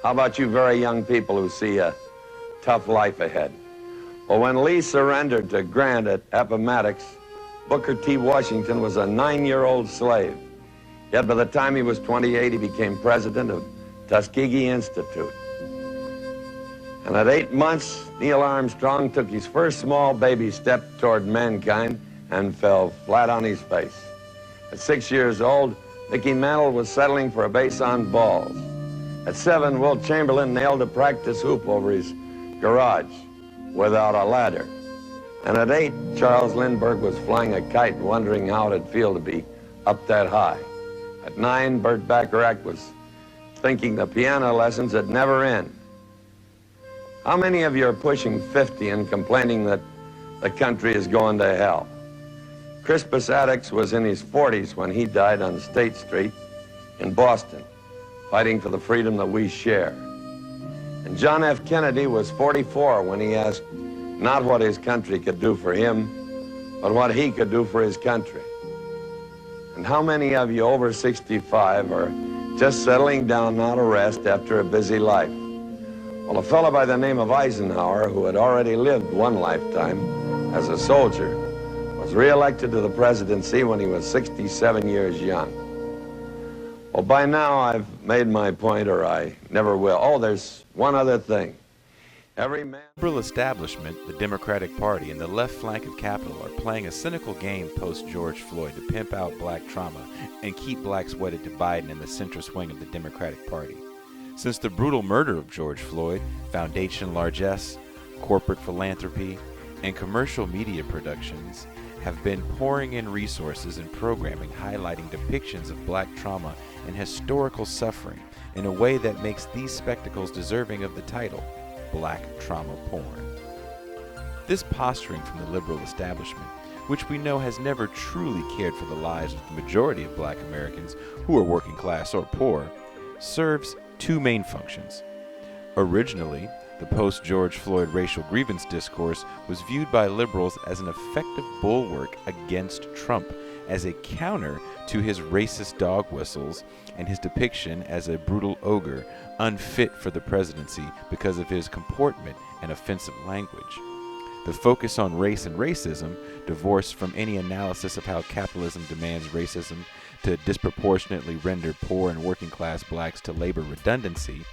How about you very young people who see a tough life ahead? Well, when Lee surrendered to Grant at Appomattox, Booker T. Washington was a 9-year-old slave. Yet by the time he was 28, he became president of Tuskegee Institute. And at 8 months, Neil Armstrong took his first small baby step toward mankind and fell flat on his face. At 6 years old, Mickey Mantle was settling for a base on balls. At 7, Wilt Chamberlain nailed a practice hoop over his garage without a ladder. And at 8, Charles Lindbergh was flying a kite wondering how it'd feel to be up that high. At 9, Burt Bacharach was thinking the piano lessons would never end. How many of you are pushing 50 and complaining that the country is going to hell? Crispus Attucks was in his 40s when he died on State Street in Boston, fighting for the freedom that we share. And John F. Kennedy was 44 when he asked not what his country could do for him, but what he could do for his country. And how many of you over 65 are just settling down now to rest after a busy life? Well, a fellow by the name of Eisenhower, who had already lived one lifetime as a soldier, was reelected to the presidency when he was 67 years young. Well, by now I've made my point, or I never will. Oh, there's one other thing. Every man... The liberal establishment, the Democratic Party, and the left flank of Capitol are playing a cynical game post-George Floyd to pimp out black trauma and keep blacks wedded to Biden and the centrist wing of the Democratic Party. Since the brutal murder of George Floyd, foundation largesse, corporate philanthropy, and commercial media productions have been pouring in resources and programming highlighting depictions of black trauma and historical suffering in a way that makes these spectacles deserving of the title, Black Trauma Porn. This posturing from the liberal establishment, which we know has never truly cared for the lives of the majority of black Americans who are working class or poor, serves two main functions. Originally, the post-George Floyd racial grievance discourse was viewed by liberals as an effective bulwark against Trump, as a counter to his racist dog whistles and his depiction as a brutal ogre, unfit for the presidency because of his comportment and offensive language. The focus on race and racism, divorced from any analysis of how capitalism demands racism to disproportionately render poor and working class blacks to labor redundancy,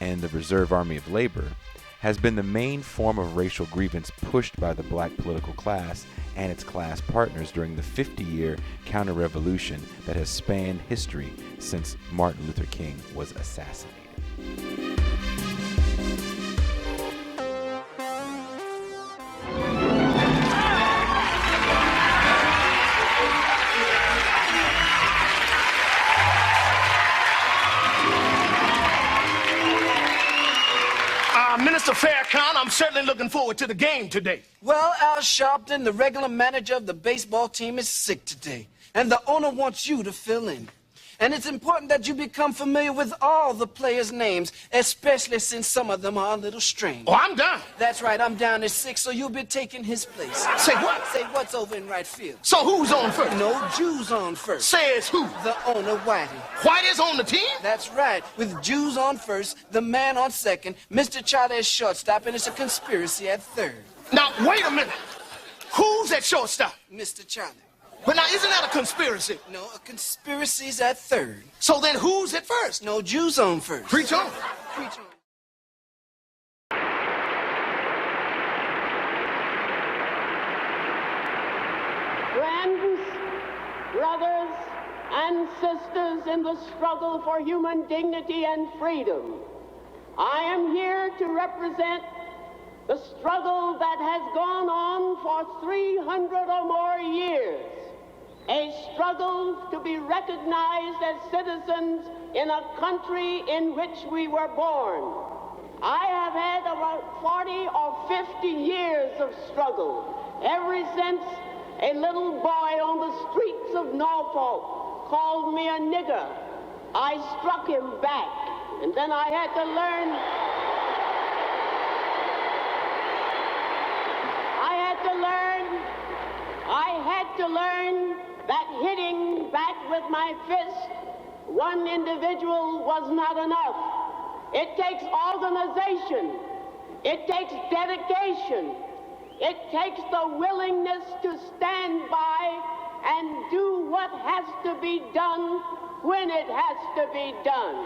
and the Reserve Army of Labor, has been the main form of racial grievance pushed by the black political class and its class partners during the 50-year counter-revolution that has spanned history since Martin Luther King was assassinated. Mr. Faircount, I'm certainly looking forward to the game today. Well, Al Sharpton, the regular manager of the baseball team, is sick today, and the owner wants you to fill in. And it's important that you become familiar with all the players' names, especially since some of them are a little strange. Oh, I'm down. That's right, I'm down at 6, so you'll be taking his place. Say what? Say what's over in right field. So who's on first? No, Jews on first. Says who? The owner, Whitey. Whitey's on the team? That's right, with Jews on first, the man on second, Mr. Charlie at shortstop, and it's a conspiracy at third. Now, wait a minute. Who's at shortstop? Mr. Charlie. But now, isn't that a conspiracy? No, a conspiracy's at third. So then who's at first? No, Jews on first. Preach on. Preach on. Friends, brothers, and sisters in the struggle for human dignity and freedom, I am here to represent the struggle that has gone on for 300 or more years. A struggle to be recognized as citizens in a country in which we were born. I have had about 40 or 50 years of struggle, ever since a little boy on the streets of Norfolk called me a nigger. I struck him back, and then I had to learn that hitting back with my fist one individual was not enough. It takes organization. It takes dedication. It takes the willingness to stand by and do what has to be done when it has to be done.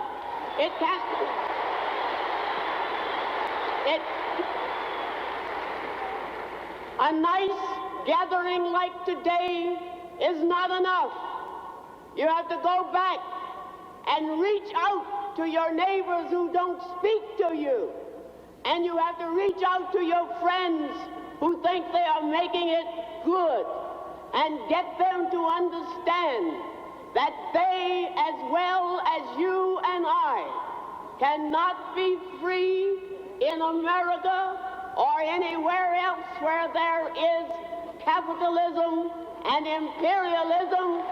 A nice gathering like today is not enough. You have to go back and reach out to your neighbors who don't speak to you. And you have to reach out to your friends who think they are making it good and get them to understand that they, as well as you and I, cannot be free in America or anywhere else where there is capitalism and imperialism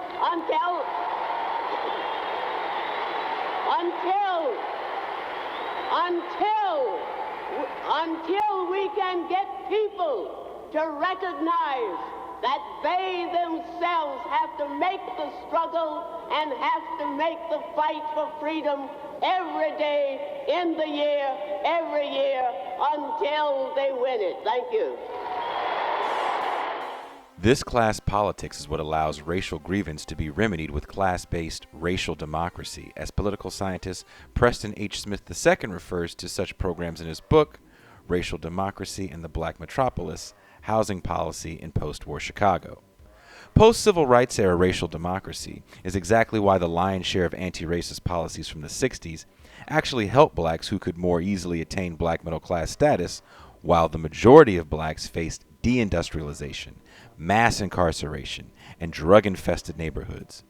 until we can get people to recognize that they themselves have to make the struggle and have to make the fight for freedom every day in the year, every year, until they win it. Thank you. This class politics is what allows racial grievance to be remedied with class-based racial democracy, as political scientist Preston H. Smith II refers to such programs in his book, Racial Democracy and the Black Metropolis, Housing Policy in Post-War Chicago. Post-civil rights era racial democracy is exactly why the lion's share of anti-racist policies from the 60s actually helped blacks who could more easily attain black middle-class status, while the majority of blacks faced deindustrialization, mass incarceration, and drug-infested neighborhoods.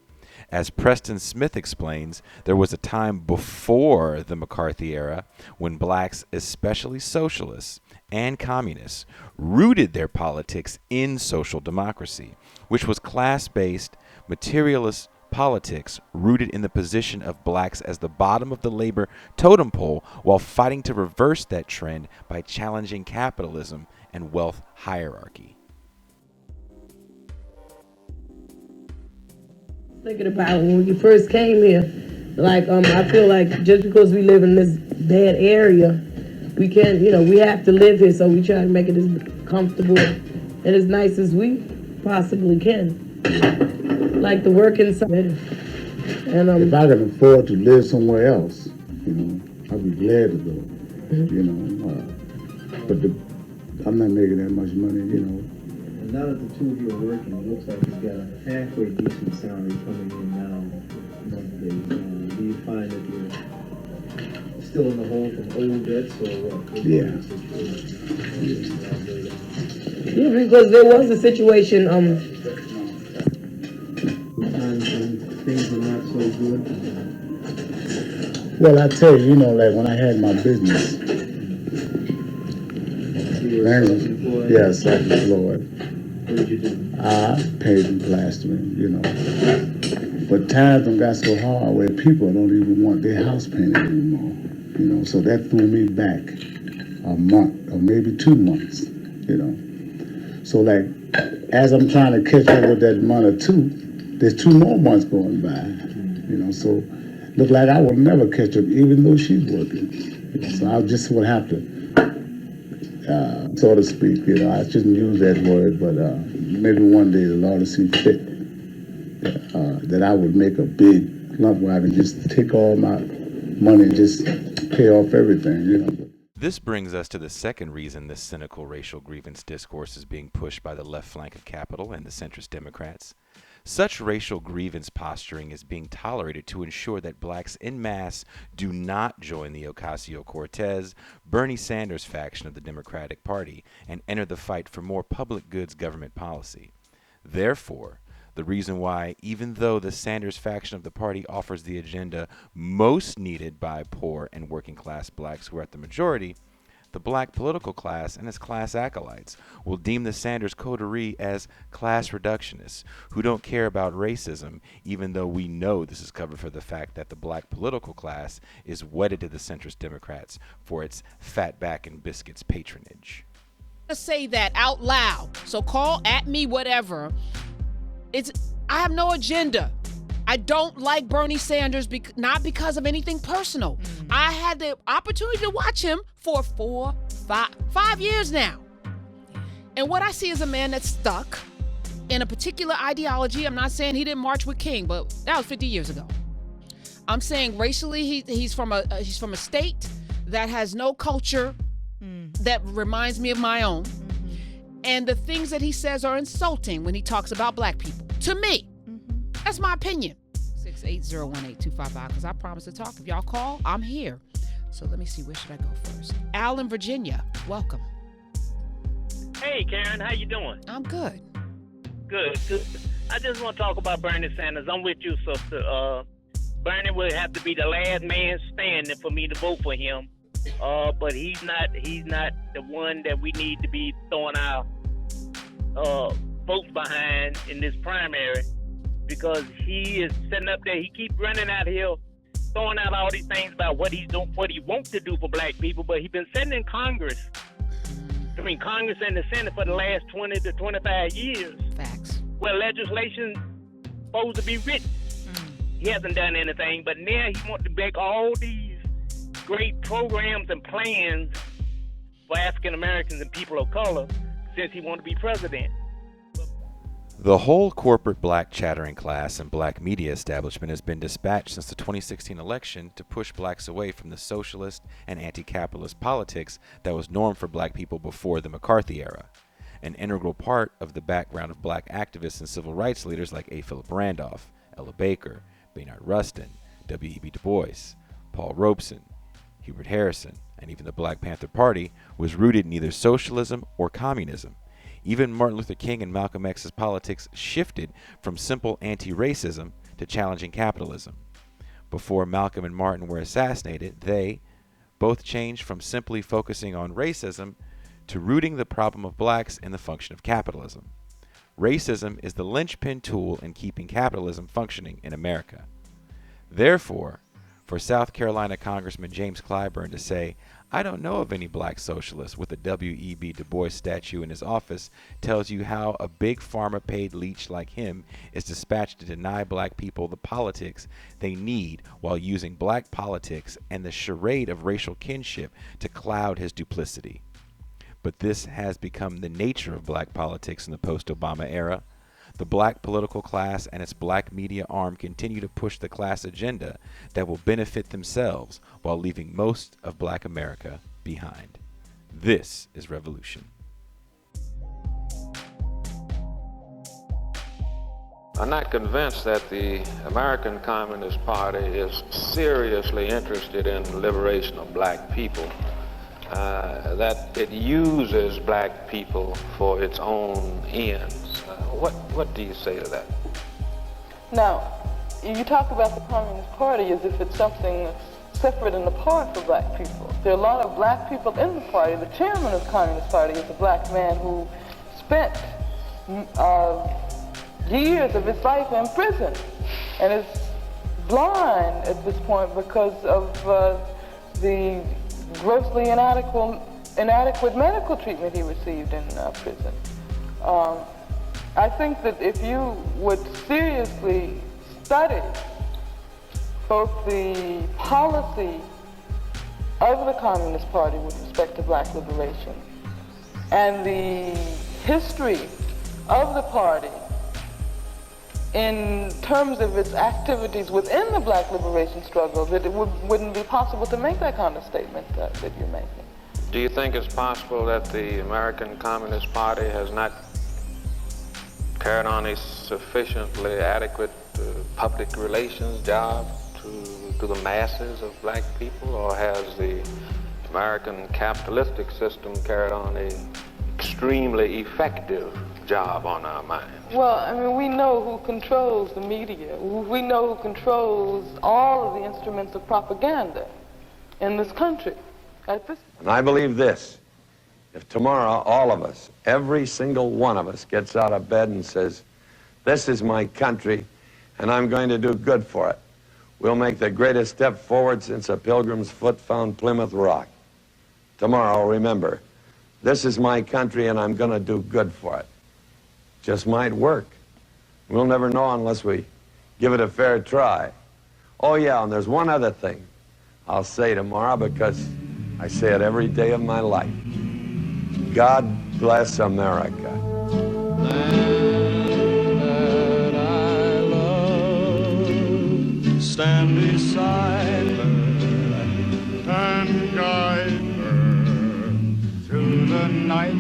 As Preston Smith explains, there was a time before the McCarthy era when blacks, especially socialists and communists, rooted their politics in social democracy, which was class-based, materialist politics rooted in the position of blacks as the bottom of the labor totem pole while fighting to reverse that trend by challenging capitalism and wealth hierarchy. Thinking about when you first came here, like I feel like just because we live in this bad area, we can't, we have to live here, so we try to make it as comfortable and as nice as we possibly can. Like the work inside. And if I can afford to live somewhere else, I'd be glad to go. But I'm not making that much money, And now that the two of you are working, it looks like you've got a halfway decent salary coming in now monthly. Do you find that you're still in the hole from old debts or what? Yeah. Yeah, because there was a situation, times when things are not so good. Well, I tell you, like when I had my business. You were self-employed? Yeah, self-employed. What did you do? I paid in plastering, But times done got so hard where people don't even want their house painted anymore, So that threw me back a month or maybe 2 months, So like, as I'm trying to catch up with that month or two, there's 2 more months going by, So look like I will never catch up even though she's working. So I just would have to, so to speak, I shouldn't use that word, but maybe one day the Lord will see fit that I would make a big lump where I can just take all my money and just pay off everything, This brings us to the second reason this cynical racial grievance discourse is being pushed by the left flank of Capitol and the centrist Democrats. Such racial grievance posturing is being tolerated to ensure that blacks en masse do not join the Ocasio-Cortez, Bernie Sanders faction of the Democratic Party and enter the fight for more public goods government policy. Therefore, the reason why, even though the Sanders faction of the party offers the agenda most needed by poor and working class blacks who are at the majority, the black political class and its class acolytes will deem the Sanders coterie as class reductionists who don't care about racism, even though we know this is covered for the fact that the black political class is wedded to the centrist Democrats for its fat back and biscuits patronage. Say that out loud, so call at me whatever. I have no agenda. I don't like Bernie Sanders, not because of anything personal. I had the opportunity to watch him for 5 years now. And what I see is a man that's stuck in a particular ideology. I'm not saying he didn't march with King, but that was 50 years ago. I'm saying racially, he's from a state that has no culture that reminds me of my own. And the things that he says are insulting when he talks about black people. To me, that's my opinion. 6801825, because I promise to talk. If y'all call, I'm here. So let me see, where should I go first? Al in Virginia, welcome. Hey, Karen, how you doing? I'm good. Good. I just want to talk about Bernie Sanders. I'm with you, sister. Bernie will have to be the last man standing for me to vote for him. But he's not the one that we need to be throwing our votes behind in this primary, because he is sitting up there. He keeps running out here, throwing out all these things about what he's doing, what he wants to do for black people. But he's been sitting in Congress and the Senate for the last 20 to 25 years. Facts. Where legislation supposed to be written. He hasn't done anything, but now he wants to make all these great programs and plans for African Americans and people of color since he wants to be president. The whole corporate black chattering class and black media establishment has been dispatched since the 2016 election to push blacks away from the socialist and anti-capitalist politics that was norm for black people before the McCarthy era. An integral part of the background of black activists and civil rights leaders like A. Philip Randolph, Ella Baker, Bayard Rustin, W.E.B. Du Bois, Paul Robeson, Hubert Harrison, and even the Black Panther Party was rooted in either socialism or communism. Even Martin Luther King and Malcolm X's politics shifted from simple anti-racism to challenging capitalism. Before Malcolm and Martin were assassinated, they both changed from simply focusing on racism to rooting the problem of blacks in the function of capitalism. Racism is the linchpin tool in keeping capitalism functioning in America. Therefore, for South Carolina Congressman James Clyburn to say, "I don't know of any black socialists," with a W.E.B. Du Bois statue in his office tells you how a big pharma paid leech like him is dispatched to deny black people the politics they need while using black politics and the charade of racial kinship to cloud his duplicity. But this has become the nature of black politics in the post-Obama era. The black political class and its black media arm continue to push the class agenda that will benefit themselves while leaving most of black America behind. This is revolution. I'm not convinced that the American Communist Party is seriously interested in the liberation of black people. That it uses black people for its own ends. What do you say to that? Now, you talk about the Communist Party as if it's something that's separate and apart for black people. There are a lot of black people in the party. The chairman of the Communist Party is a black man who spent years of his life in prison and is blind at this point because of the grossly inadequate medical treatment he received in prison. I think that if you would seriously study both the policy of the Communist Party with respect to black liberation and the history of the party in terms of its activities within the black liberation struggle, that it wouldn't be possible to make that kind of statement that you're making. Do you think it's possible that the American Communist Party has not carried on a sufficiently adequate public relations job to the masses of black people, or has the American capitalistic system carried on a extremely effective job on our minds? Well, I mean, we know who controls the media. We know who controls all of the instruments of propaganda in this country. And I believe this: if tomorrow all of us, every single one of us, gets out of bed and says, "This is my country and I'm going to do good for it," we'll make the greatest step forward since a pilgrim's foot found Plymouth Rock. Tomorrow, remember, this is my country and I'm going to do good for it. Just might work. We'll never know unless we give it a fair try. Oh yeah, and there's one other thing I'll say tomorrow because I say it every day of my life. God bless America. Stand beside her and guide her through the night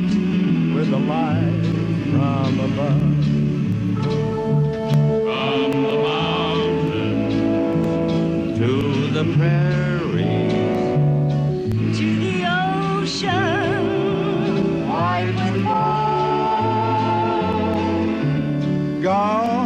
with the light from above. From the mountains to the prairies, to the ocean wide with foam. God